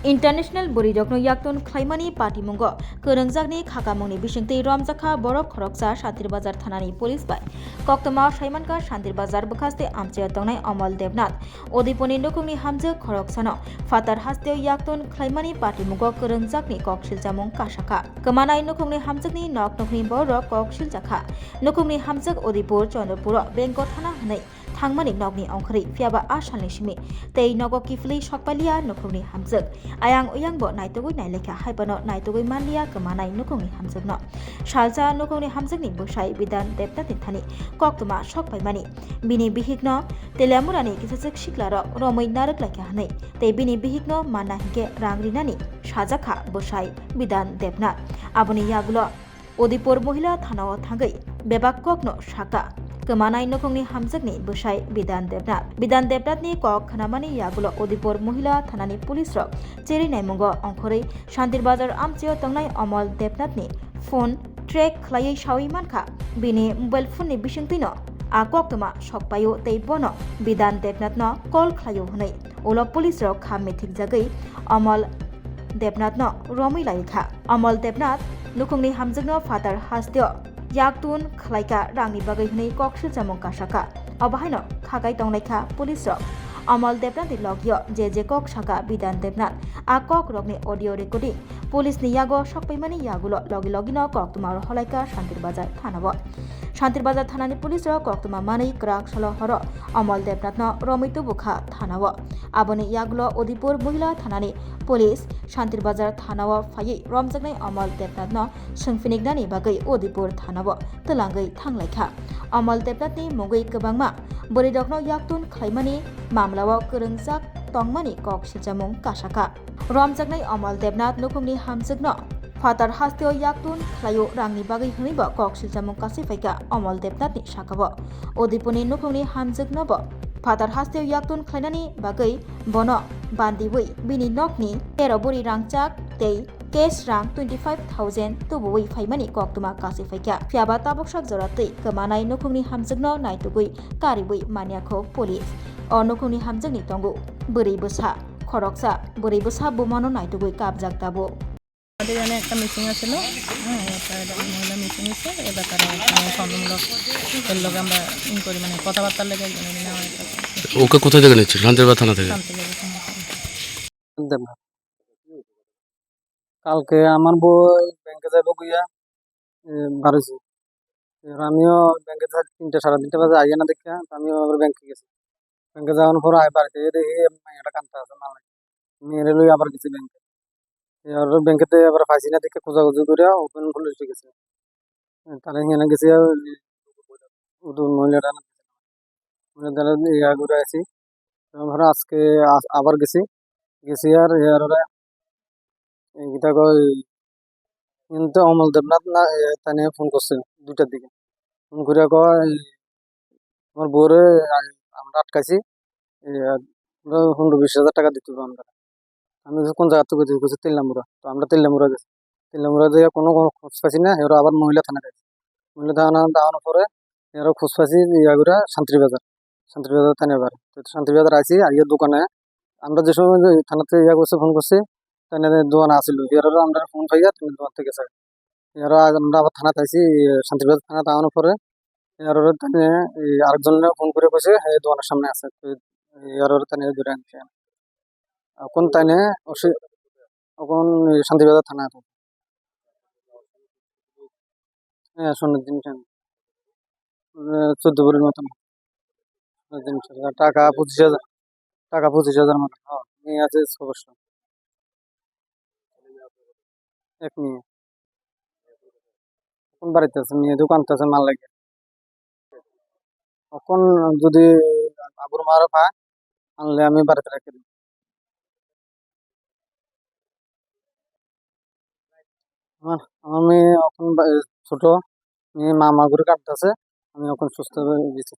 International Boridokno Yaktun Klaimani Party Mungo Kerengjakni Khakamungni Bisingtei Romjakha Borok Khoroksa Shantir Bazar Thanani Police by Koktama Shaimanka Shantir Bazar Bakaste Amche Tongnai Amal Devnath Odiponi Nukungni Hamje Khoroksano Fatar Hasteo Yaktun Klaimani Party Mungo Kerengjakni Kokshilchamung Kashaka Kamanai Nukungni Hamjakni Nok Nukni Borok Kokshiljakha Nukungni Hamjak Odipur Chandrapura Benko Thana Hanai Thangmani Nogni Ongkhri Fiaba Ashalni Shimi Tei Nogo Kifli Shokpalia Nukungni Hamjak Ayang uyang bo naitugui nailekha haibano naitugui manlia kemanai nukungni hamjakno salja nukungni hamjakni bosai bidan deptatin thani koktuma sokpaimani bini bihikno telamurani kisachak siklaro romoi narak lakha hanai tei bini bihikno mana hike rangrinani sajakha bosai bidan depna aboni yagulo Odipur Mohila Thanao Thangai Bebak Kokno Shaka Kemanai Nukungni Hamjakni Bosai Bidan Debnatni Kok Khanamani Yagulo Odipur Mohila Thanani Police Rok Cheri Naimungo Ongkhorei Shantir Bazar Amcheo Tongnai Amal Debnatni Phone Track Khlaiei Shawi Mankha Bini mobile phone ni bisingtino Koktuma Shokpayo Tei Bono Bidan Debnatno Call Khlaio Hunai Olo Police Rok Kham Mithik Jagai Amal Debnatno Romi Laikha Amal Debnat Nukungni Hamjakno Fatar Hasteo Yaktun Khlaika Rangni Bagai Hunai Kokshilchamung Kashaka Abahaino Khakai Tonglaikha Police Rok Amal Debnat Logyo JJ Kok Shaka Bidan Debnat Kok Rokni audio recording Police ni yago Shokpaimani yagulo Logino Koktumar Holaika Shantir Bazar Thanabo Shantir Bazar Thanani Police Rok Koktuma Mani Krak Solo Horo Amal Debnatno Romitu Bukha Thanabo Aboni yagulo Odipur Mohila Thanani Police Shantir Bazar Thanao Faye Romjaknai Amal Debnatno Sungfiniknani Bagai Odipur Thanabo Telangai Thanglaiha Amal Debnatni Mungui Kebangma Boridokno Yaktun Khlaimani Mamlawo Kerengjak Tongmani Kokshilchamung Kashaka Romjaknai Amal Debnat Nukungni Hamjakno Fatar Hasteo Yaktun Khlaio Rangni Bagai Hunibo Kokshilchamung Kasifaika Amal Debnatni Shakabo Odipuni Nukungni Hamjakno bo Fatar Hasteo Yaktun Khlainani Bagai Bono Bandiwui Bini Nokni Tero Buri Rangchak Tei Cash Rang 25,000 Tubui Faimani Koktuma Kasifaika Fiaba Tabokshak Zoratei Kemanai Nukungni Hamjakno Naitugui Karibui Maniako Police O Nukungni Hamjakni Tongu Buri Bosa Khoroksa Buri Bosa Bumano Naitugui Kabjak Tabo আমাদের এখানে একটা meeting আছিল একটা মহিলা meeting হচ্ছে এবার তারা সম্মূলক এর লোক আমরা করি মানে কথাবার্তার লেগে ওকে কোথায় থেকে নিচ্ছে শান্তিরবাজার থানা থেকে কালকে আমার বই ব্যাংকে যাবো গিয়া বাড়িছি আমিও ব্যাংকে 3টা 3:30 বাজে আইয়া না দেখা আমিও আবার ব্যাংকে গেছি ব্যাংকে যাওয়ার পর আয় বাড়িতে দেখি মেয়েটা কান্দতে আছে না মেয়েরে লই আবার গেছি ব্যাংকে ব্যাংকেতে আবার পাইছি না দেখে খোঁজাখুঁজি করে ওপেন পুলিশ গেছে তারা এখানে গেছি মহিলারা ইয়া ঘুরে আছি ধরো আজকে আবার গেছি আর ইয়ারা এটা কিন্তু অমল দেবনাথ না তাই ফোন করছে 2টার দিকে ফোন করে আমার বউরে আমরা আটকাইছি 15-20 হাজার টাকা দিতে হবে আমরা আমি কোন জায়গা থেকে দিয়েছি তেলামুড়া তো আমরা তেলামুড়া গেছি তেলামুড়া দিয়ে কোনো খোঁজ পাইছি না এরা আবার মহিলা থানা গেছে মহিলা থানা দেওয়ানোর পরে এরা খোঁজ পাইছি ইয়াগুলা শান্তিবাজার থানা এবার শান্তিবাজার আইছি আইয়ের দোকানে আমরা যে সময় থানাতে ইয়া করছে ফোন করছি তাই দোকানে আসিল এরা আমরা ফোন পাইয়া তুমি দোকান থেকে গেছে এরা আমরা আবার থানাতে আইছি শান্তিবাজার থানা দেওয়ানোর পরে এর আরেকজন ফোন করে কইছে এই দোকানের সামনে আছে এর তানে ধরে আনছে এখন তাইনে এখন শান্তিবাজার থানা আছে হ্যাঁ সোনার জিনিস 14 ভরির মতন জিনিস টাকা 25,000 মতো নিয়ে আছে অবশ্য এক নিয়ে এখন বাড়িতে আছে নিয়ে দোকানতে আছে মাল লাগে এখন যদি আবুর মারা পায় আনলে আমি বাড়িতে রেখে দিই আমার মেয়ে এখন ছোট মেয়ে মামা ঘুরে কাটতেছে আমি এখন সুস্থ হয়ে গেছি